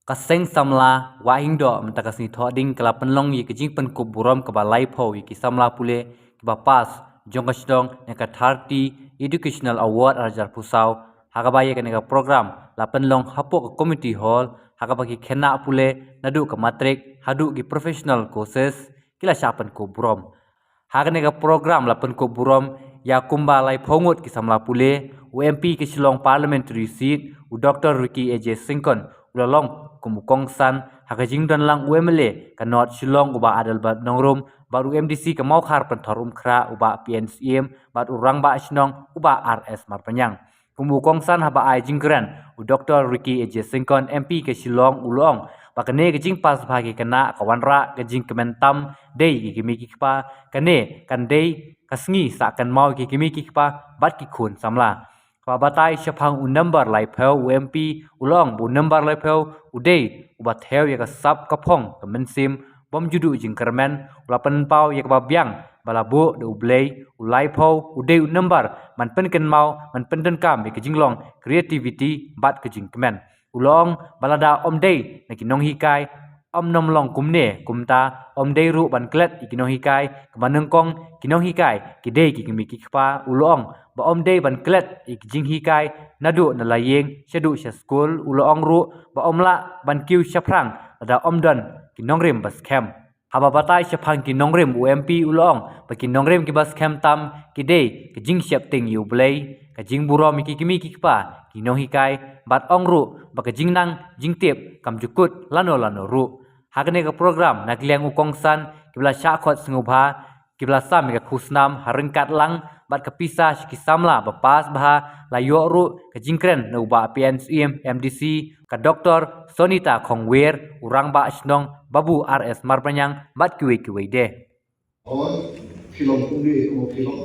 kaseng samla wahing do mtakasni thoding kala penlong yi kijing pen Kmie ke balai pho yi ki samla pule ki ba pas Jingsheptieng ka 30 educational award arjar pusau hagabaya ka program la penlong hapok community hall hagabaki khena pule nadu ka matrek hadu ki professional courses kila chapan Kmie hagane ka program la pen Kmie ya kumba lai phongot ki samla pule UMP ki Shillong parliamentary seat u Dr. Ricky AJ Singkon ulalong kumukong san hakajing dan lang UMLA ka North Shillong uba adalbat Nongrim baru MDC ka Maukhar penthorum khra uba PNCM bat urang ba shnong uba RS marpanyang kumukong san haba ai jingkran u Dr. Ricky AJ Singkon MP ke Shillong ulong bakane gejing pas bagi kena kawanra gejing kementam dei gimi kikpa kane kan dei kasngi sakan mau gimi kikpa bat ki khun samla batai syapang number lai pheu UMP ulong bu number lai pheu udei ubat heu ya ka sap kapong kemensim bom judu jingkermen ulapan pau ya ka babyang balabu de Blei ulai pheu udei number man pen ken mau man pen den kam ke jinglong creativity bat ke jingkemen ulong balada om dei na ki Nonghikai om nom long Kmie kumta om dei ru ban klet ki Nonghikai kemanengkong ki Nonghikai ki dei ki mi ki kpa ulong ba om dei ban klet ik Jinghikai nadu na layeng shadu sha school ulong ru ba om la ban kiu shaprang ada om dan ki Nongrim bas Skhem haba batai shapang ki Nongrim UMP ulong ba ki Nongrim ki bas Skhem tam ki dei ki Jingsheptieng yu Blei ka Jingburom ki kimi ki kpa ki Nonghikai bat ong ru ba ka jingnang jingtep kam jukut lano ru hakne ka program nagliang ukong san kibla syakot sengubha kibla sam ka khusnam harengkat lang bat kapisa ki samla bapas bah layo ru ka jingkren no ba PNCM MDC ka Dr. Sonita Khongwer urang ba snong babu RS marpanyang bat kiwe de or filong Kmie o filong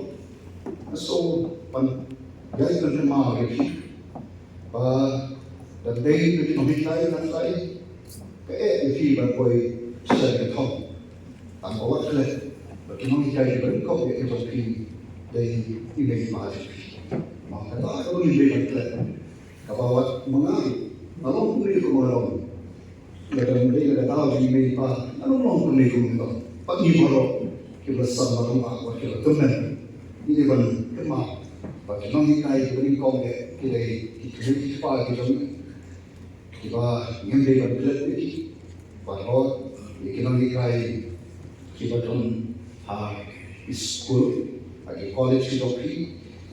so pan gai kan ma ge ba dan dei ke Nonghikai kan sai ke fi ban koi sa ke thong tam ko kle ba ki Nonghikai ban ko ke ba fi dei imei ma ka ta ko ni be kle ka ba wat mga along Kmie ko long le dan dei ka ta ji mei pa along Kmie ko pa ni boro ki ba sa ma ma ko ki ba tumen ni ban ke ma ba ki Nonghikai ko ni ko ke dei ki pa ki ki ba ngem dei ban kle ki ba ho ki Nonghikai ki ba ton ha school agi college ki dokri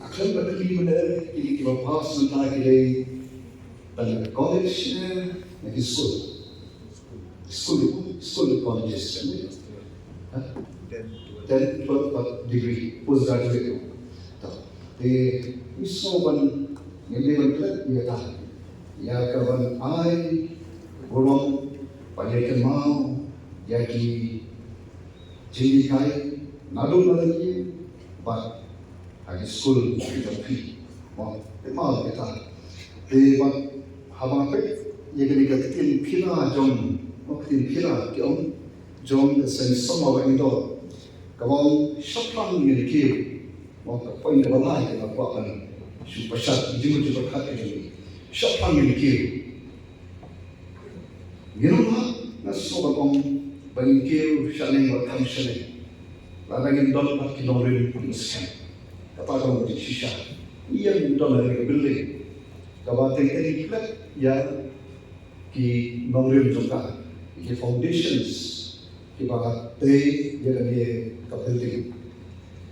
akhir ba ki mana ki ba pass na ki dei ban college na ki school colleges then 12 degree postgraduate de iso ban ngem dei ban kle ya ta ya kawan ai bolong pada mau jadi Jinghikai nadu lagi bat agi school kita pi mau mal kita bat haba pe ye kini katin pila jom makin pila ki om jom sen sama wa indo kawang shopang ni ki mau ka point ka balai ka pa kan super shot jimu jimu khat ni shopang ni ki Girma na sobat om bangkil shaling wa tham shaling la lagi dol pat ki Nongrim Skhem kata ko di shisha iya dol lagi building kaba tengkeli klet ya ki Nongrim juga ki foundations ki ba te ya ni ka building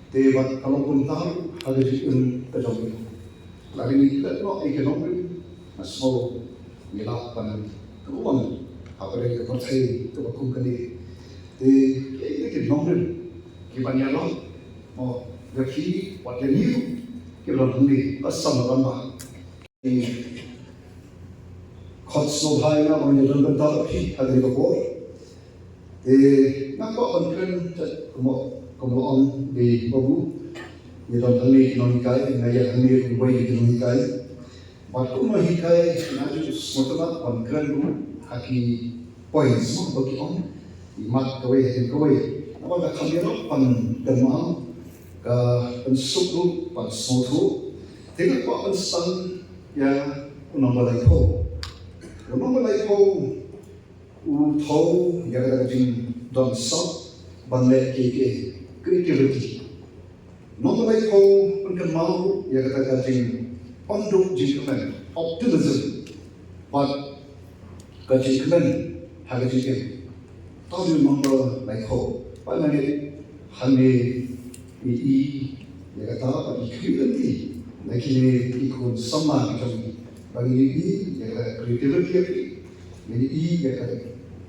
te ba kalau pun tahu ada di ka jom lagi ni klet no ekonomi na so milapan ruang apa yang kita percaya itu bakum kali, kita Nongrim, kita nyalon, mau berki, buat yang kita beli asam lama, khot sobhai na orang yang berbentar api ada di bawah, nak konten como on di babu, di dalam ni Nonghikai, ngaya ni Blei di Nonghikai, waktu Nonghikai nanti semua konten haki points mo bagi om imat kawai hin kawai apa ka kamera pan demam ka pan sukru pan sotu tengok ko pan san ya nomor lai ko thâu ya ga jing don so ban le ke creativity non lai thâu un kan mau ya ga jing onduk jing kan optimism but ka jing kan ha ga jing tao you number lai thâu ba na ne han ne ya ga ta ba creativity lai ki ikon sama jong bagi ya ga creativity ini ya kan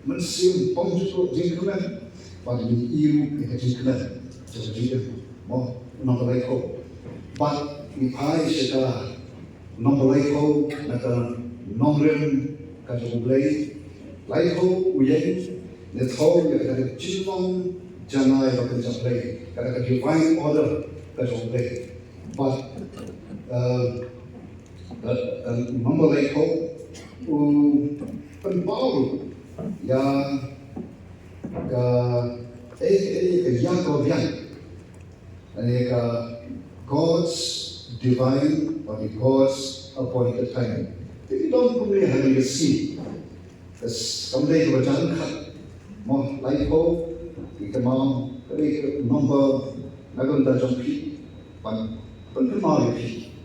mensim pengjual jingkulan pada iu ya jingkulan jadi mau nombor lain but ipai sekarang nombor lain nak Nongrim kaji Blei lain uyen netau ya kan Jingburom janai bakan Blei kata divine order kaji Blei but nombor lain penbaru yang yang kebian, ini God's divine or God's appointed time. Jadi don't boleh hanya besi. Kemudian kita jangan mau laipo kita mau nombor nagun terjangkit pan penkenal lagi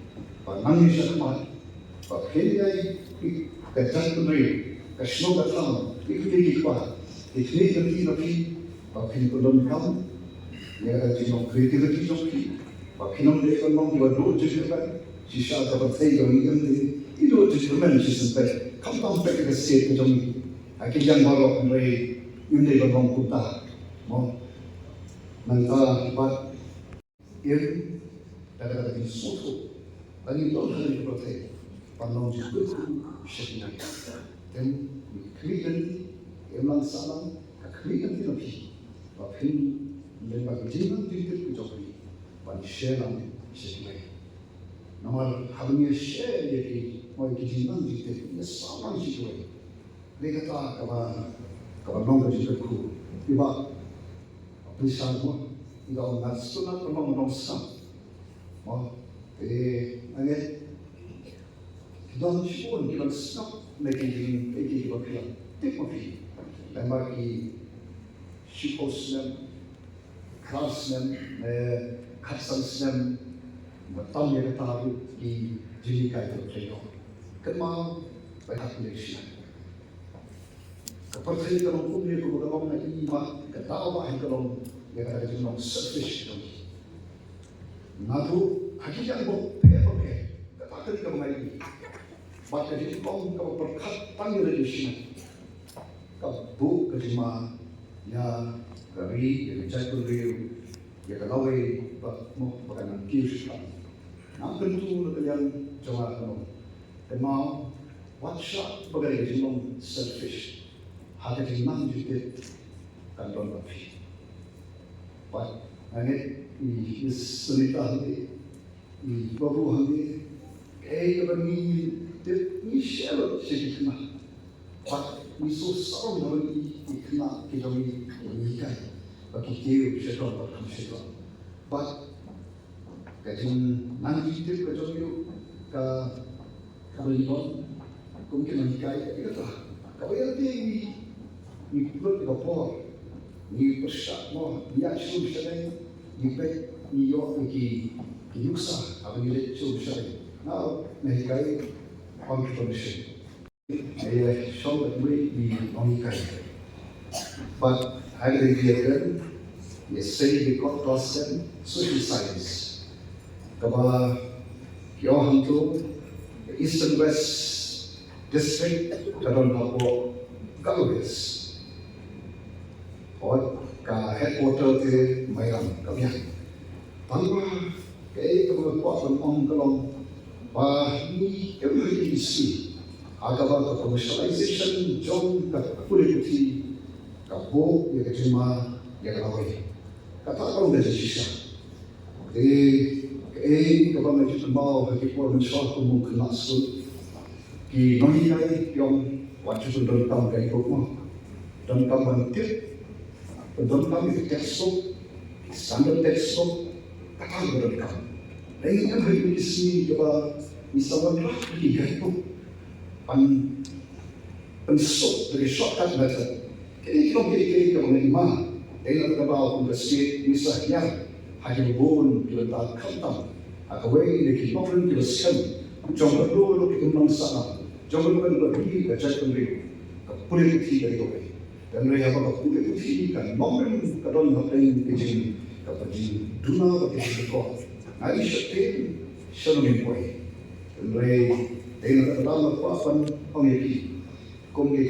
pan nangis sekali pan kini kejan peneri kesno datang ikut ikut nanti pakai kolon kamu ya cuma kreativiti joki pakai nom deh kalau mau buat jadi kan sisa dapat saya yang itu jadi mana sih sampai kamu sampai ke sini macam akhir yang baru mulai ini berong kuta mau nanti buat ini ada sesuatu lagi dua hari berarti pandang juga sebenarnya dan kritik emang salam kritik lebih tapi memang jangan kritik kecuali pada share sebenarnya nomor hanya share jadi mau jangan kritik ini sama sesuatu mereka tak kawan nombor juga tiba bisa mau tidak nak sunat memang sam mau angin dan pun kita stop making kita take making dan bagi shiposnem klasnem katsasnem betam yang tahu di Jinghikai itu kemau banyak Malaysia seperti kalau Kmie kalau orang nak iman ketawa kalau yang ada di dalam selfish itu nahu hakikat boleh katakan kalau lagi baca di kolom kalau berkat panggil di sini kalau kelima ya dari yang jatuh dari ya kalau mau bukan kius kan nak tentu yang jawab mau WhatsApp bagai di dalam selfish ada di mana juga kan don tapi but ini cerita ini baru ini kalau ni share sedikit mah, but ni susah orang ni kena kita ni Nonghikai, bagi dia sesuatu macam sesuatu, but kajian nanti kita kajian kalau mungkin Nonghikai kita tak, kalau yang ni perlu dikapor, ni persat mau, ni asyik sedang, ni baik ni yo ni yuksa, apa ni lecur sedang. Now, Nonghikai contribution. I show that we Nonghikai. But I agree they say we got class 7 social science. Kaba Kyohan to the Eastern West District, Taron Hapo, Galway's. Or headquarter to Mayam, Kmie. Tangwa, kay kaba kuat on kalong. Ni every isi agak commercialization jom politik kapo ya cuma ya kawai kata kalau dah sisa kalau macam mau hati-hati mencoba mungkin masuk di Nonghikai yang wajib tentang gaya hukum tentang bentuk tentang tekstur standar tekstur kata tentang ini yang hari ini coba misalnya lagi itu pan pensuk dari shortcut method. Kini kita kiri ke mengenai dengan terbawa universiti misah yang hanya bun kita tak kentam. Akawai ini kita Nongrim kita Skhem. Jangan perlu kita mengsana. Jangan perlu pergi ke jalan kembali. Politik dari kau. Dan mereka apa politik kan Nongrim kadang ngapain kejin kapajin duna kejin kau. Jingsheptieng shalom boy. Dan mereka dengan terbawa kuapan pengikut. Kmie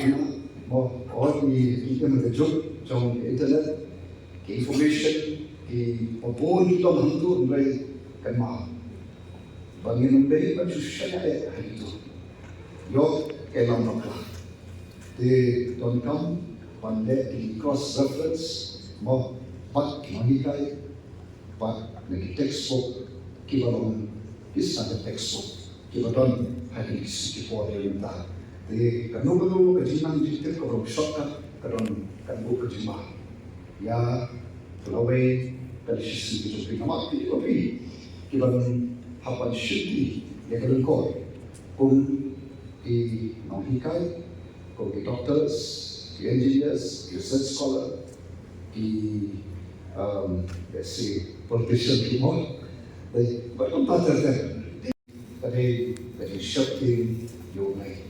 mau orang ni kita mengajuk trong internet, information, apapun kita hantu mereka Kmie. Bangin mereka macam saya itu. Yo kelam naklah. Di Nongrim pandai di cross reference mau pat Nonghikai, pat lagi textbook kita orang kisah textbook kita orang hadis kita orang dah. Di kanu kejinang jitir kalau shortcut kadang kan buku kejimah ya Blei dari sisi itu nama tapi kita hapan syuti ya kadang kau di Nonghikai kau di doctors di engineers di research scholar di politician semua dari bertempat tertentu dari Jingsheptieng Blei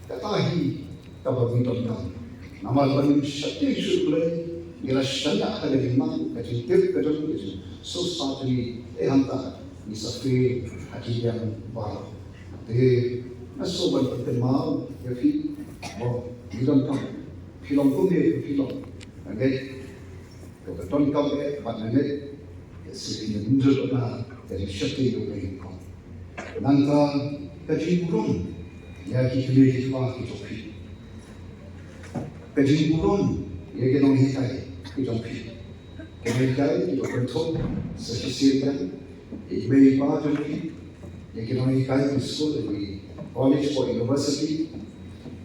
katahi kapag Nongrim nama Jingsheptieng Blei ila syanya ada di mana kecil kecil society hantar misafi hati yang baru de nasoban pertemuan ya fi mau film Kmie film agak kebetulan kau pandangan sini muncul dari Jingsheptieng Blei kau nangka Jingburom ya kita lihat kita Jingburom ya Nonghikai kita Nonghikai kita kontrol sesuatu Blei pada ya Nonghikai school di college or university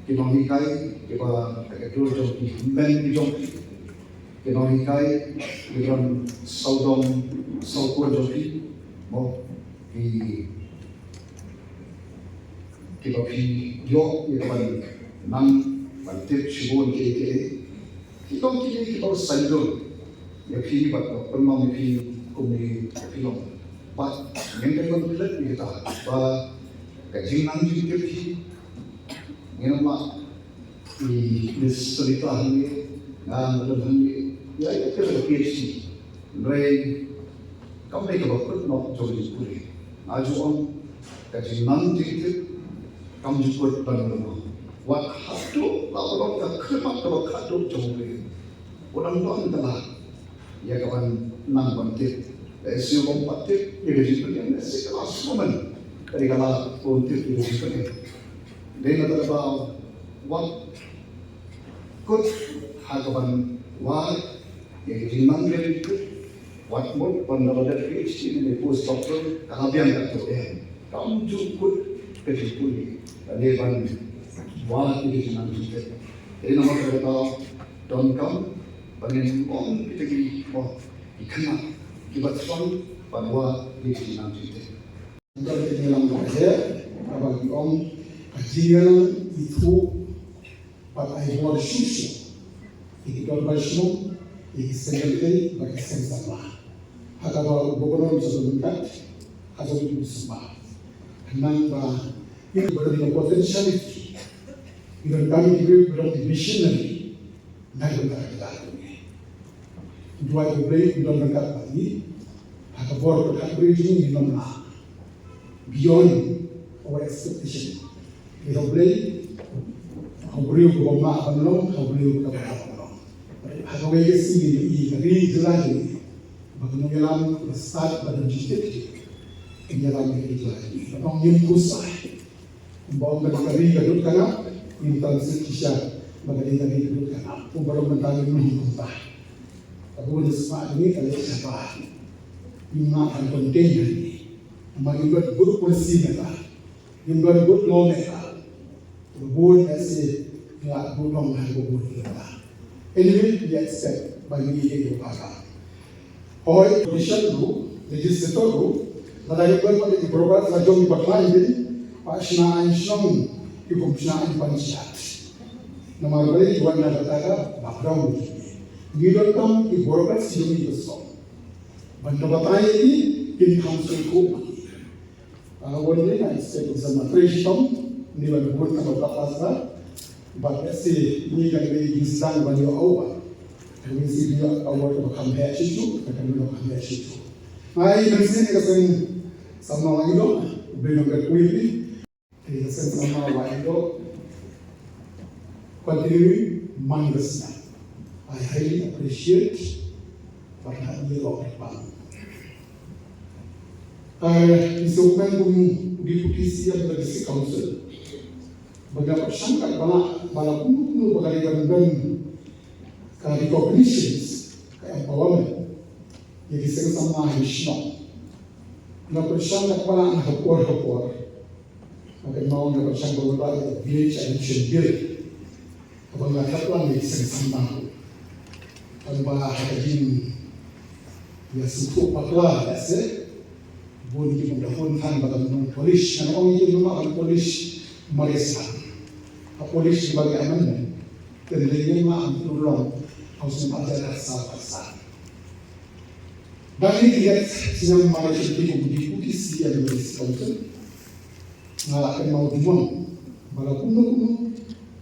Nonghikai kita kedua jadi men kita Nonghikai kita saudon jadi mau di kita yo yang nang bantit shibon ke kita sandul ya permam Kmie film but yang kita kajing nang jitir yang di cerita ini nang ya kita PhD Blei kami kita nak jadi pulih aju kajing nang jitir kamu jemput bandung. Wak hatu, lalu kita kemat kalau hatu jombi. Orang tuan telah, ya kawan nang bantit, siu bantit, ya jadi sebenarnya sekelas momen dari kala bantit itu sebenarnya. Dengan terbawa, wak kut hakawan wak, ya jadi Nongrim itu, wak mut bandar PhD ini postdoctoral kehabian kata kamu jemput kejipuli. Leban wah ini senang juga. Jadi nama kita Nongrim bangin kita kiri ikan kita tuan bahwa ini senang juga. Untuk kita dalam bahasa abang kajian itu pada awal susu ini kalau bersemu ini sekali bagi sama. Hakaba beberapa bisa meningkat atau itu semua. Kenapa? Ini berarti potentiality. Ini kami juga berarti visionary. Nah, kita ini. Dua Blei kita berangkat lagi. Hak bor Blei ini mana? Beyond our expectation. Kita Blei, Blei ke bawah penolong, Blei ke bawah penolong. Hak Blei ini dari jalan ini. Bagaimana jalan start pada Jingsheptieng. Ini jalan ini lagi. Nongrim kusai. Bawa kari kadut kana, intan sekisah bagadi kari kadut kana. Baru mentari menghubungkan. Aku semua ini kalau siapa, imam akan penting ini. Mari buat good policy mereka, buat good law mereka. Buat ese nggak good law buat mereka. Anyway, we accept bagi ini kita. Oi, commission group, legislator group, nadai pada di program macam ini berlain jadi. Pasna Islam ibu pasna panjat. Nama balik tuan nak kata background ni datang di borok sini besok. Bantu batai ini in council ko. Wala na isip sa matristom ni wala buat na magpapasa. But kasi ni lang may gisang ba niyo awa. Kami si niyo awa na makamaya siya. Kami na makamaya siya. Ay, nansin kasi sa mga ilo, binong gagawin. Kaya sa mga ilo, continue mandas na. I highly appreciate what you are. Isukan kung deputy siya dari si council. Bagaimana sangkat bala kuno bagaliban ka recognitions ka empowerment. Jadi sama hisno. Na persangkat bala ang hapor. Maka mau na persangkat bala village addiction bill. Kapag nakatlang may sama. Ang bala hakajin ya supo pakla ya Buni di mudah kan bagai polis, karena orang itu memang polis Malaysia. Polis sebagai amanah, dan dia memang turun harus mengajar asal-asal. Bagi dia senang Malaysia itu diikuti siapa yang beresponsor, ngalahkan mau dimon, malah kuno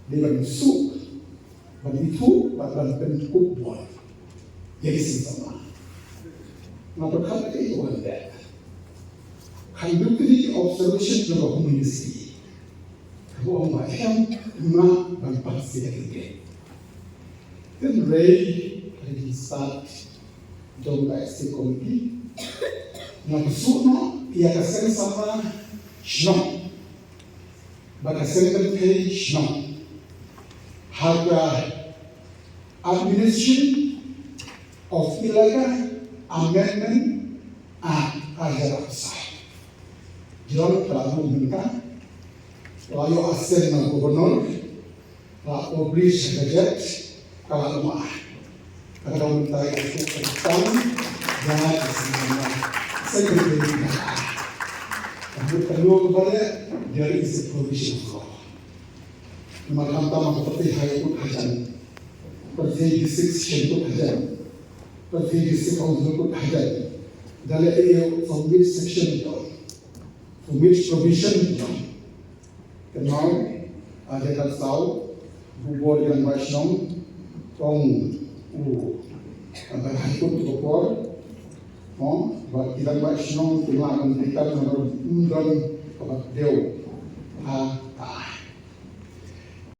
dia bermusuh, bagi itu bahkan bentuk buat, jadi sama. Nampak kata itu ada. Conducting observation of humanity. Kau macam mana berpasti lagi. Then Blei lagi start jom IC committee. Nagsuno ia kasih sama snow. Bakasih kerja snow. Harga administration of illegal amendment ajar besar. John telah meminta lalu asen ng gubernur la publish budget kala rumah kada meminta itu tentang dan semua segala perlu kepada dari isi provision law makam tamang seperti hayat hajan seperti section hajan seperti section hajan dalam iyo from which section itu for which provision kenal ada tahu bubur yang macam tong agar hakut bubur buat kita macam tu lah kita menurut undang dew